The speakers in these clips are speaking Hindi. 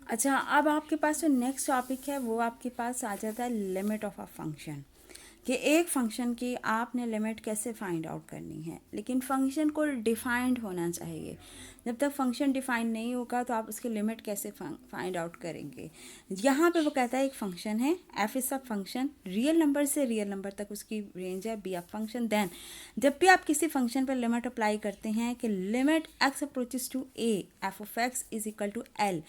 अच्छा, अब आपके पास जो नेक्स्ट टॉपिक है वो आपके पास आ जाता है लिमिट ऑफ अ फंक्शन, कि एक फंक्शन की आपने लिमिट कैसे फाइंड आउट करनी है, लेकिन फंक्शन को डिफाइंड होना चाहिए। जब तक फंक्शन डिफाइंड नहीं होगा तो आप उसकी लिमिट कैसे फाइंड आउट करेंगे। यहाँ पे वो कहता है एक फंक्शन है, F is a function, real number से रियल नंबर तक उसकी रेंज है, बी अ फंक्शन। देन जब भी आप किसी फंक्शन पर लिमिट अप्लाई करते हैं कि limit X approaches to A, F of X is equal to L.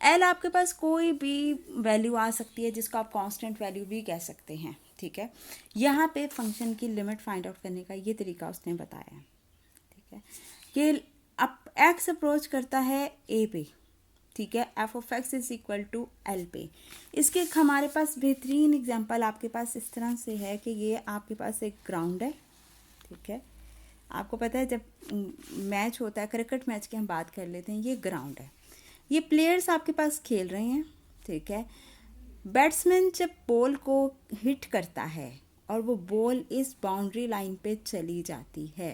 L आपके पास कोई भी वैल्यू आ सकती है जिसको आप कांस्टेंट वैल्यू भी कह सकते हैं, ठीक है। यहाँ पे फंक्शन की लिमिट फाइंड आउट करने का ये तरीका उसने बताया है, ठीक है, कि अब एक्स अप्रोच करता है ए पे, ठीक है, F of X is equal to L पे। इसके एक हमारे पास बेहतरीन एग्जांपल आपके पास इस तरह से है कि ये आपके पास एक ग्राउंड है, ठीक है। आपको पता है जब मैच होता है, क्रिकेट मैच की हम बात कर लेते हैं, ये ग्राउंड है, ये प्लेयर्स आपके पास खेल रहे हैं, ठीक है। बैट्समैन जब बॉल को हिट करता है और वो बॉल इस बाउंड्री लाइन पे चली जाती है,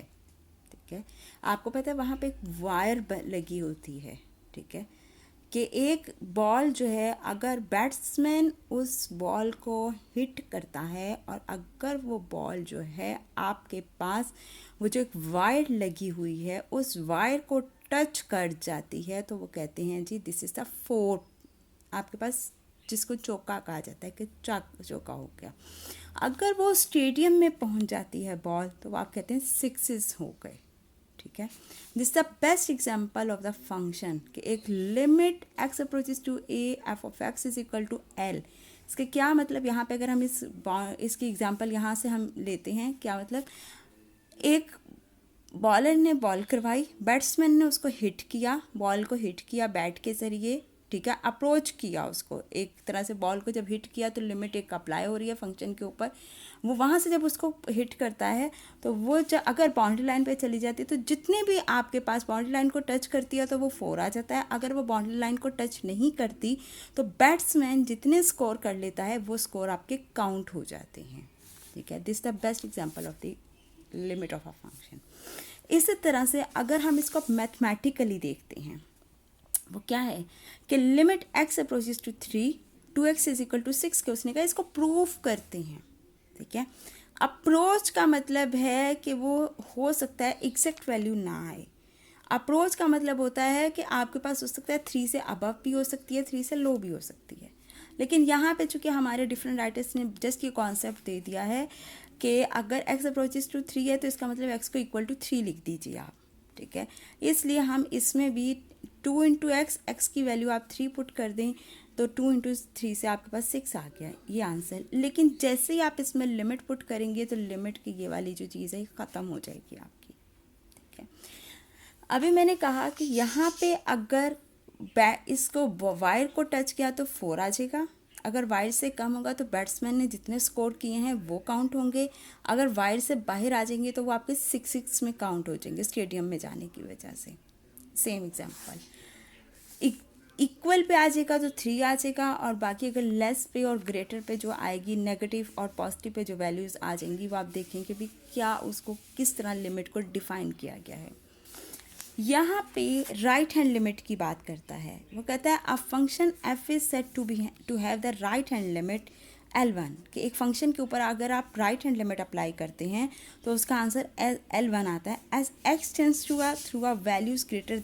ठीक है। आपको पता है वहाँ पे एक वायर लगी होती है, ठीक है, कि एक बॉल जो है अगर बैट्समैन उस बॉल को हिट करता है और अगर वो बॉल जो है आपके पास वो जो एक वायर लगी हुई है उस वायर को टच कर जाती है तो वो कहते हैं जी दिस इज़ द फोर, आपके पास जिसको चौका कहा जाता है कि चौका हो गया। अगर वो स्टेडियम में पहुंच जाती है बॉल तो वो आप कहते हैं सिक्सेस हो गए, ठीक है। This the best example of the function कि एक limit X approaches to A, F of X is equal to L. इसके क्या मतलब, यहाँ पे अगर हम इसकी एग्जाम्पल यहाँ से हम लेते हैं, क्या मतलब, एक बॉलर ने बॉल करवाई, बैट्समैन ने उसको हिट किया, बॉल को हिट किया बैट के ज़रिए, ठीक है, अप्रोच किया उसको एक तरह से, बॉल को जब हिट किया तो लिमिट एक अप्लाई हो रही है फंक्शन के ऊपर। वो वहाँ से जब उसको हिट करता है तो वो जब अगर बाउंड्री लाइन पे चली जाती है तो जितने भी आपके पास बाउंड्री लाइन को टच करती है तो वो फोर आ जाता है। अगर वो बाउंड्री लाइन को टच नहीं करती तो बैट्समैन जितने स्कोर कर लेता है वो स्कोर आपके काउंट हो जाते हैं, ठीक है। This the best example of the limit of a function. इसी तरह से अगर हम इसको मैथमेटिकली देखते हैं, वो क्या है कि limit X approaches to 3, 2x is equal to 6 के उसने कहा इसको प्रूफ करते हैं, ठीक है। अप्रोच का मतलब है कि वो हो सकता है एग्जैक्ट वैल्यू ना आए। अप्रोच का मतलब होता है कि आपके पास हो सकता है 3 से अबव भी हो सकती है, 3 से लो भी हो सकती है। लेकिन यहाँ पे चूंकि हमारे डिफरेंट राइटर्स ने जस्ट ये कॉन्सेप्ट दे दिया है कि अगर x अप्रोचेस टू 3 है तो इसका मतलब x को इक्वल टू 3 लिख दीजिए आप, ठीक है। इसलिए हम इसमें भी 2 इंटू एक्स, एक्स की वैल्यू आप 3 पुट कर दें तो 2 इंटू 3 से आपके पास 6 आ गया ये आंसर। लेकिन जैसे ही आप इसमें लिमिट पुट करेंगे तो लिमिट की ये वाली जो चीज़ है ख़त्म हो जाएगी आपकी, ठीक है। अभी मैंने कहा कि यहाँ पे अगर इसको वायर को टच किया तो 4 आ जाएगा, अगर वायर से कम होगा तो बैट्समैन ने जितने स्कोर किए हैं वो काउंट होंगे, अगर वायर से बाहर आ जाएंगे तो वो आपके 6 में काउंट हो जाएंगे स्टेडियम में जाने की वजह से। सेम एग्जांपल, इक्वल पे आ जाएगा तो 3 आ जाएगा, और बाकी अगर लेस पे और ग्रेटर पे जो आएगी, नेगेटिव और पॉजिटिव पे जो वैल्यूज़ आ जाएंगी वो आप देखें कि भी क्या उसको किस तरह लिमिट को डिफाइन किया गया है। यहाँ पे राइट हैंड लिमिट की बात करता है, वो कहता है a function F is set to have the right hand limit L1, कि एक फंक्शन के ऊपर अगर आप राइट हैंड लिमिट अप्लाई करते हैं तो उसका आंसर L1 आता है as X tends to through a values greater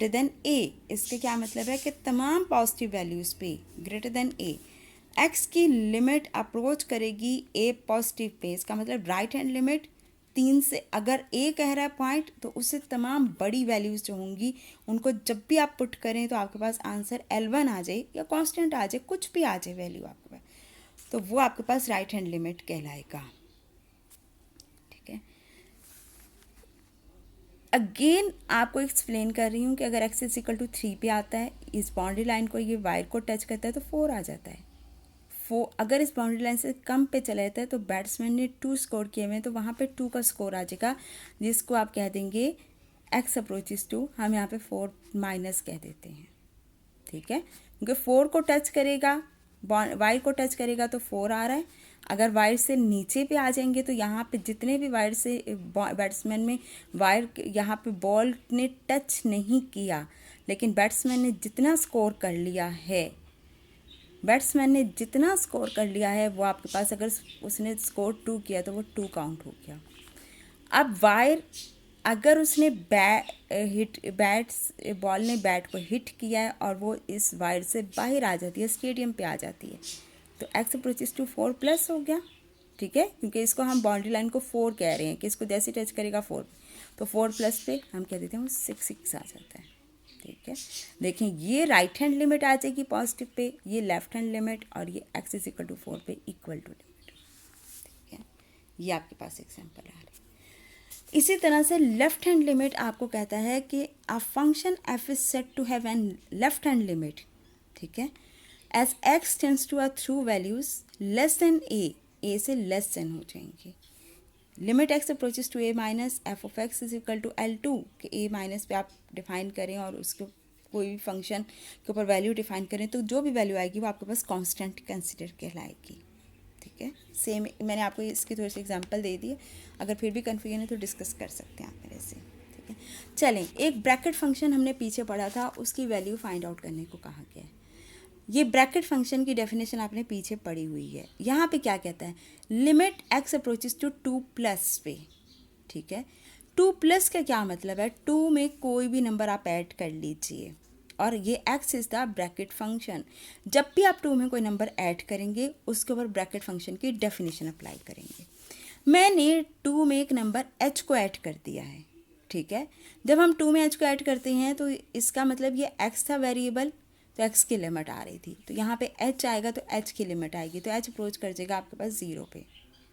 than A. इसके क्या मतलब है कि तमाम पॉजिटिव वैल्यूज़ पे ग्रेटर देन ए एक्स की लिमिट अप्रोच करेगी ए पॉजिटिव पे। इसका मतलब राइट हैंड लिमिट 3 से, अगर ए कह रहा है पॉइंट तो उससे तमाम बड़ी वैल्यूज़ जो होंगी उनको जब भी आप पुट करें तो आपके पास आंसर L1 आ जाए या कांस्टेंट आ जाए, कुछ भी आ जाए वैल्यू आपके पास, तो वो आपके पास राइट हैंड लिमिट कहलाएगा, ठीक है। अगेन आपको एक्सप्लेन कर रही हूँ कि अगर एक्स इज इक्वल टू 3 पे आता है, इस बाउंड्री लाइन को ये वायर को टच करता है तो 4 आ जाता है। अगर इस बाउंड्री लाइन से कम पे चला जाता है तो बैट्समैन ने 2 स्कोर किए हुए हैं तो वहाँ पे 2 का स्कोर आ जाएगा, जिसको आप कह देंगे एक्स अप्रोचेस टू, हम यहाँ पे 4 माइनस कह देते हैं, ठीक है, क्योंकि 4 को टच करेगा, वाई को टच करेगा तो 4 आ रहा है, अगर वायर से नीचे पे आ जाएंगे तो यहाँ पे जितने भी वायर से बैट्समैन में वायर यहाँ पे बॉल ने टच नहीं किया, लेकिन बैट्समैन ने जितना स्कोर कर लिया है, बैट्समैन ने जितना स्कोर कर लिया है वो आपके पास, अगर उसने स्कोर 2 किया तो वो 2 काउंट हो गया। अब वायर अगर उसने बॉल ने बैट को हिट किया है और वो इस वायर से बाहर आ जाती है, स्टेडियम पे आ जाती है, तो एक्स अप्रोचेस टू 4+ हो गया। ठीक है, क्योंकि इसको हम बाउंड्री लाइन को 4 कह रहे हैं कि इसको जैसे टच करेगा 4, तो 4+ पे हम कह देते हैं वो 6 आ जाता है। ठीक है, देखें ये राइट हैंड लिमिट आ जाएगी पॉजिटिव पे, ये लेफ्ट हैंड लिमिट, और ये x = 4 पे इक्वल टू लिमिट। ठीक है, ये आपके पास एग्जाम्पल आ रहा है। इसी तरह से लेफ्ट हैंड लिमिट आपको कहता है कि a function f is set to have an left hand limit. ठीक है, as x tends to A through values less than a से लेस देन हो जाएंगी। Limit x approaches to a minus f of x is equal to L2 कि a माइनस पे आप डिफाइन करें और उसको कोई भी फंक्शन के ऊपर वैल्यू डिफाइन करें तो जो भी वैल्यू आएगी वो आपके पास कांस्टेंट कंसिडर कहलाएगी। ठीक है, सेम मैंने आपको इसकी थोड़ी सी एग्जांपल दे दी है, अगर फिर भी कन्फ्यूजन है तो डिस्कस कर सकते हैं आप मेरे से। ठीक है, चलें, एक ब्रैकेट फंक्शन हमने पीछे पढ़ा था, उसकी वैल्यू फाइंड आउट करने को कहा गया है। ये ब्रैकेट फंक्शन की डेफिनेशन आपने पीछे पढ़ी हुई है। यहाँ पे क्या कहता है, लिमिट x अप्रोचेस टू 2+ पे। ठीक है, 2+ का क्या मतलब है, 2 में कोई भी नंबर आप ऐड कर लीजिए, और ये x is the bracket function. जब भी आप 2 में कोई नंबर ऐड करेंगे उसके ऊपर ब्रैकेट फंक्शन की डेफिनेशन अप्लाई करेंगे। मैंने 2 में एक नंबर h को ऐड कर दिया है। ठीक है, जब हम 2 में h को ऐड करते हैं तो इसका मतलब ये x था वेरिएबल, तो x की लिमिट आ रही थी, तो यहाँ पे h आएगा तो h की लिमिट आएगी, तो h अप्रोच कर जाएगा आपके पास 0 पे।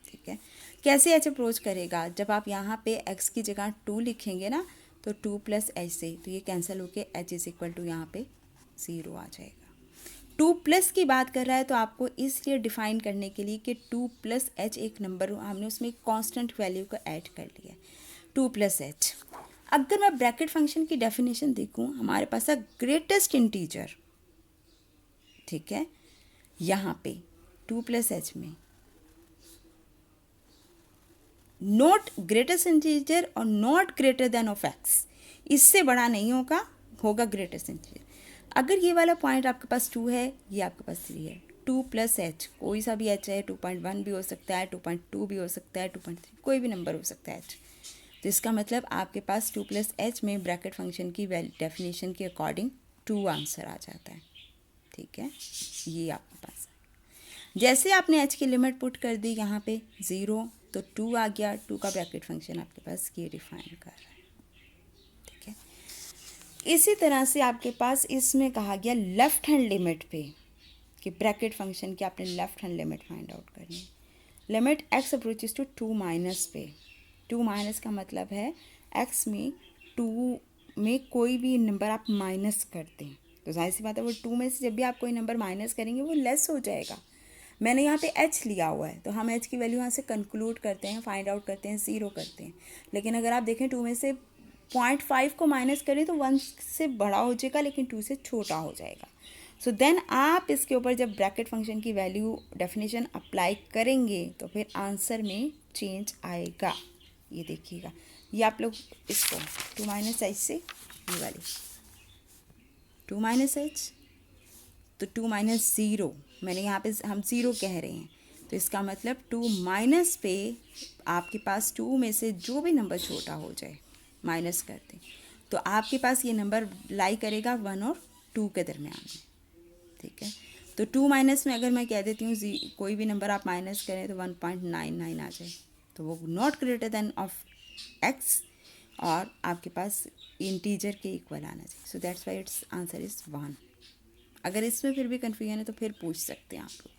ठीक है, कैसे h अप्रोच करेगा, जब आप यहाँ पे x की जगह 2 लिखेंगे ना, तो 2+ h से तो ये कैंसिल होके h इज इक्वल टू यहाँ पे 0 आ जाएगा। 2+ की बात कर रहा है तो आपको इसलिए डिफाइन करने के लिए कि 2+ h एक नंबर, हमने उसमें एक कांस्टेंट वैल्यू को ऐड कर लिया है, 2+ h। अगर मैं ब्रैकेट फंक्शन की डेफिनेशन देखूँ, हमारे पास है ग्रेटेस्ट इंटीजर। ठीक है, यहाँ पे 2+ h में नॉट ग्रेटेस्ट इंटीजर और not greater than of x, इससे बड़ा नहीं होगा ग्रेटेस्ट इंटीजर। अगर ये वाला पॉइंट आपके पास 2 है, ये आपके पास 3 है, 2+ h कोई सा भी h है, 2.1 भी हो सकता है, 2.2 भी हो सकता है, 2.3 कोई भी नंबर हो सकता है h। तो इसका मतलब आपके पास 2+ h में ब्रैकेट फंक्शन की डेफिनेशन के अकॉर्डिंग 2 आंसर आ जाता है। ठीक है, ये आपके पास है। जैसे आपने h की लिमिट पुट कर दी यहाँ पे 0, तो 2 आ गया, 2 का ब्रैकेट फंक्शन आपके पास ये डिफाइन कर रहा है। ठीक है, इसी तरह से आपके पास इसमें कहा गया लेफ्ट हैंड लिमिट पे कि ब्रैकेट फंक्शन की आपने left hand limit find out करनी है। लिमिट x अप्रोचेस टू 2- पे, 2- का मतलब है x में 2 में कोई भी नंबर आप माइनस करते हैं तो जाहिर सी बात है वो 2 में से जब भी आप कोई नंबर माइनस करेंगे वो लेस हो जाएगा। मैंने यहाँ पे h लिया हुआ है तो हम h की वैल्यू यहाँ से कंक्लूड करते हैं, फाइंड आउट करते हैं, 0 करते हैं। लेकिन अगर आप देखें 2 में से 0.5 को माइनस करें तो 1 से बड़ा हो जाएगा लेकिन 2 से छोटा हो जाएगा। सो देन आप इसके ऊपर जब ब्रैकेट फंक्शन की वैल्यू डेफिनेशन अप्लाई करेंगे तो फिर आंसर में चेंज आएगा। ये देखिएगा, ये आप लोग इसको 2- h से ये वाली 2- h तो 2 - 0, मैंने यहाँ पे हम 0 कह रहे हैं तो इसका मतलब 2- पे आपके पास 2 में से जो भी नंबर छोटा हो जाए माइनस करते तो आपके पास ये नंबर लाई करेगा 1 और 2 के दरमियान में। ठीक है, तो 2- में अगर मैं कह देती हूँ कोई भी नंबर आप माइनस करें तो 1.99 आ जाए तो वो not greater than of x और आपके पास इंटीजर के इक्वल आना चाहिए। So that's why it's answer is 1। अगर इसमें फिर भी कन्फ्यूजन है तो फिर पूछ सकते हैं आप लोग।